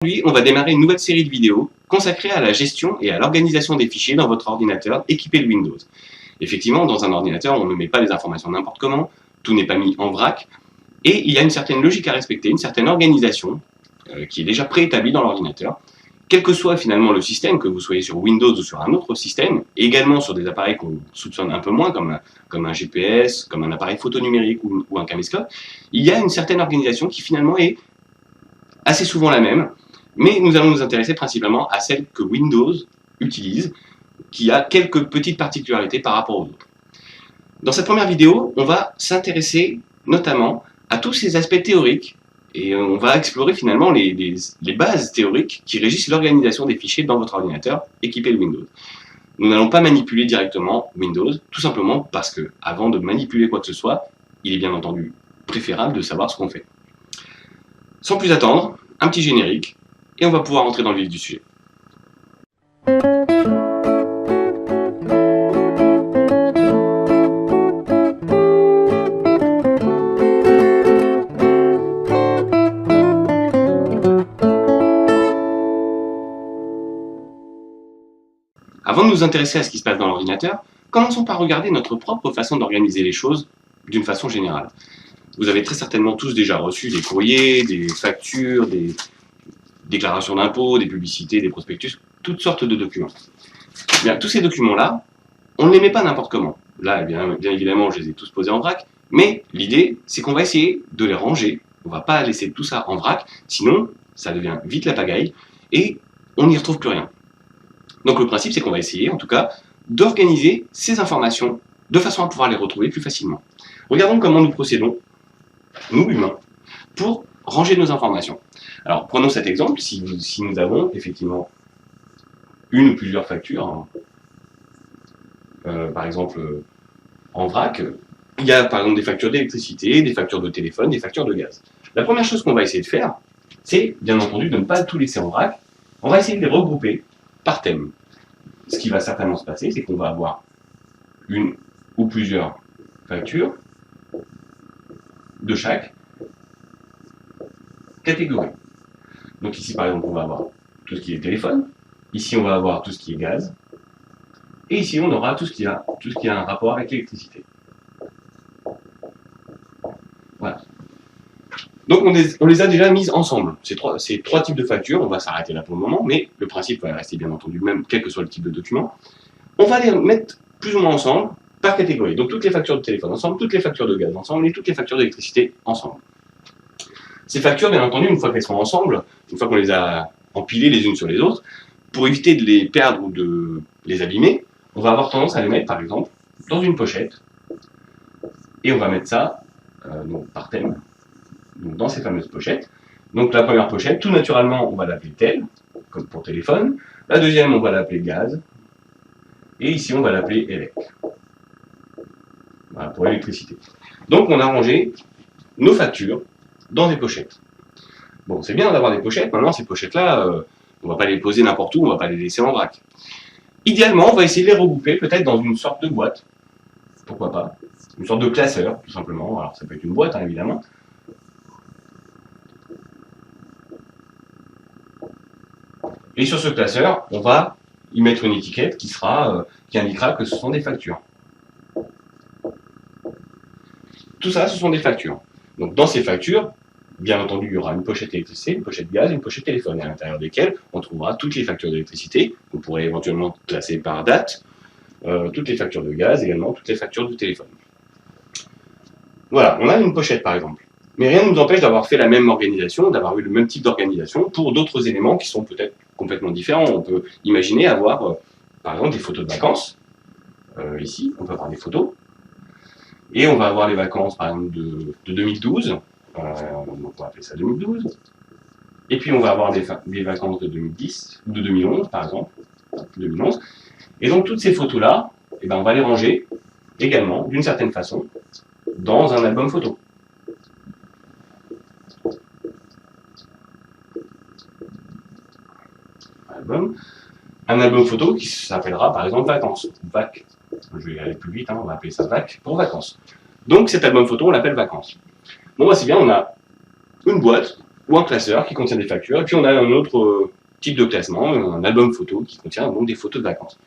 Aujourd'hui, on va démarrer une nouvelle série de vidéos consacrée à la gestion et à l'organisation des fichiers dans votre ordinateur équipé de Windows. Effectivement, dans un ordinateur, on ne met pas les informations n'importe comment, tout n'est pas mis en vrac, et il y a une certaine logique à respecter, une certaine organisation qui est déjà préétablie dans l'ordinateur, quel que soit finalement le système, que vous soyez sur Windows ou sur un autre système, et également sur des appareils qu'on soupçonne un peu moins, comme un GPS, comme un appareil photo numérique ou un caméscope, il y a une certaine organisation qui finalement est assez souvent la même, mais nous allons nous intéresser principalement à celle que Windows utilise, qui a quelques petites particularités par rapport aux autres. Dans cette première vidéo, on va s'intéresser notamment à tous ces aspects théoriques, et on va explorer finalement les bases théoriques qui régissent l'organisation des fichiers dans votre ordinateur équipé de Windows. Nous n'allons pas manipuler directement Windows, tout simplement parce que, avant de manipuler quoi que ce soit, il est bien entendu préférable de savoir ce qu'on fait. Sans plus attendre, un petit générique, et on va pouvoir entrer dans le vif du sujet. Avant de nous intéresser à ce qui se passe dans l'ordinateur, commençons par regarder notre propre façon d'organiser les choses d'une façon générale. Vous avez très certainement tous déjà reçu des courriers, des factures, des déclarations d'impôts, des publicités, des prospectus, toutes sortes de documents. Bien, tous ces documents-là, on ne les met pas n'importe comment. Là, bien évidemment, je les ai tous posés en vrac, mais l'idée, c'est qu'on va essayer de les ranger. On ne va pas laisser tout ça en vrac, sinon, ça devient vite la pagaille, et on n'y retrouve plus rien. Donc le principe, c'est qu'on va essayer, en tout cas, d'organiser ces informations de façon à pouvoir les retrouver plus facilement. Regardons comment nous procédons, nous humains, pour ranger nos informations. Alors, prenons cet exemple, si nous avons effectivement une ou plusieurs factures, par exemple en vrac, il y a par exemple des factures d'électricité, des factures de téléphone, des factures de gaz. La première chose qu'on va essayer de faire, c'est bien entendu de ne pas tout laisser en vrac, on va essayer de les regrouper par thème. Ce qui va certainement se passer, c'est qu'on va avoir une ou plusieurs factures de chaque catégorie. Donc ici, par exemple, on va avoir tout ce qui est téléphone, ici, on va avoir tout ce qui est gaz, et ici, on aura tout ce qui a un rapport avec l'électricité. Voilà. Donc on les a déjà mises ensemble. Ces trois types de factures, on va s'arrêter là pour le moment, mais le principe va rester bien entendu le même, quel que soit le type de document. On va les mettre plus ou moins ensemble, par catégorie. Donc toutes les factures de téléphone ensemble, toutes les factures de gaz ensemble, et toutes les factures d'électricité ensemble. Ces factures, bien entendu, une fois qu'elles sont ensemble, une fois qu'on les a empilées les unes sur les autres, pour éviter de les perdre ou de les abîmer, on va avoir tendance à les mettre, par exemple, dans une pochette, et on va mettre ça donc, par thème, donc dans ces fameuses pochettes. Donc la première pochette, tout naturellement, on va l'appeler tel, comme pour téléphone. La deuxième, on va l'appeler gaz. Et ici, on va l'appeler élec. Voilà, pour électricité. Donc on a rangé nos factures dans des pochettes. Bon, c'est bien d'avoir des pochettes. Maintenant, ces pochettes-là, on ne va pas les poser n'importe où, on ne va pas les laisser en vrac. Idéalement, on va essayer de les regrouper peut-être dans une sorte de boîte. Pourquoi pas? Une sorte de classeur, tout simplement. Alors ça peut être une boîte, hein, évidemment. Et sur ce classeur, on va y mettre une étiquette qui indiquera que ce sont des factures. Tout ça, ce sont des factures. Donc dans ces factures, bien entendu, il y aura une pochette électricité, une pochette gaz, une pochette téléphone, à l'intérieur desquelles on trouvera toutes les factures d'électricité, qu'on pourrait éventuellement classer par date, toutes les factures de gaz, également toutes les factures de téléphone. Voilà, on a une pochette par exemple. Mais rien ne nous empêche d'avoir fait la même organisation, d'avoir eu le même type d'organisation pour d'autres éléments qui sont peut-être complètement différents. On peut imaginer avoir, par exemple, des photos de vacances. Ici, on peut avoir des photos. Et on va avoir les vacances, par exemple, de 2012. Donc on va appeler ça 2012. Et puis on va avoir des vacances de 2010, ou de 2011, par exemple. 2011. Et donc toutes ces photos-là, eh ben, on va les ranger également, d'une certaine façon, dans un album photo. Un album photo qui s'appellera par exemple vacances, VAC. Je vais aller plus vite, hein, on va appeler ça VAC pour vacances. Donc cet album photo, on l'appelle vacances. Bon, bah, c'est bien, on a une boîte ou un classeur qui contient des factures, et puis on a un autre type de classement, un album photo qui contient donc des photos de vacances.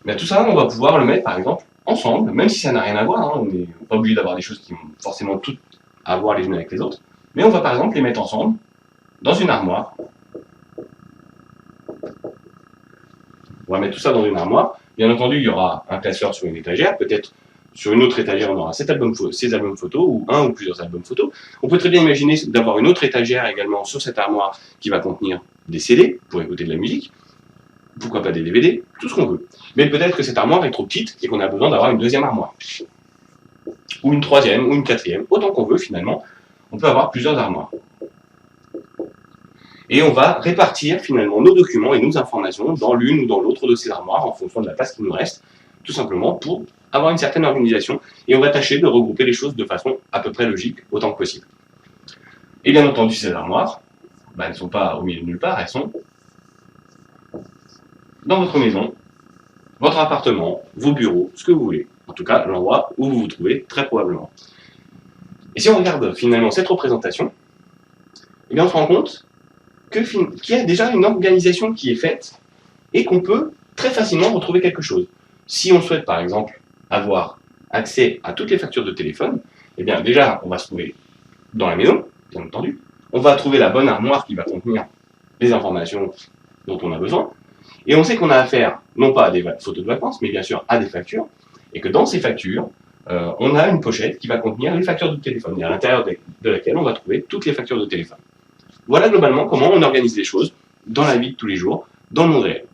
Mais tout ça, on va pouvoir le mettre par exemple ensemble, même si ça n'a rien à voir, hein, on n'est pas obligé d'avoir des choses qui vont forcément toutes à voir les unes avec les autres, mais on va par exemple les mettre ensemble dans une armoire. On va mettre tout ça dans une armoire. Bien entendu, il y aura un classeur sur une étagère, peut-être sur une autre étagère, on aura ces albums photos, ou un ou plusieurs albums photos. On peut très bien imaginer d'avoir une autre étagère également sur cette armoire qui va contenir des CD pour écouter de la musique, pourquoi pas des DVD, tout ce qu'on veut. Mais peut-être que cette armoire est trop petite et qu'on a besoin d'avoir une deuxième armoire. Ou une troisième, ou une quatrième, autant qu'on veut finalement. On peut avoir plusieurs armoires. Et on va répartir finalement nos documents et nos informations dans l'une ou dans l'autre de ces armoires en fonction de la place qui nous reste, tout simplement pour avoir une certaine organisation. Et on va tâcher de regrouper les choses de façon à peu près logique, autant que possible. Et bien entendu, ces armoires, elles ne sont pas au milieu de nulle part, elles sont dans votre maison, votre appartement, vos bureaux, ce que vous voulez. En tout cas, l'endroit où vous vous trouvez, très probablement. Et si on regarde finalement cette représentation, eh bien on se rend compte qu'il y a déjà une organisation qui est faite et qu'on peut très facilement retrouver quelque chose. Si on souhaite par exemple avoir accès à toutes les factures de téléphone, eh bien déjà on va se trouver dans la maison, bien entendu. On va trouver la bonne armoire qui va contenir les informations dont on a besoin. Et on sait qu'on a affaire non pas à des photos de vacances, mais bien sûr à des factures. Et que dans ces factures, on a une pochette qui va contenir les factures de téléphone, et à l'intérieur de laquelle on va trouver toutes les factures de téléphone. Voilà globalement comment on organise les choses dans la vie de tous les jours, dans le monde réel.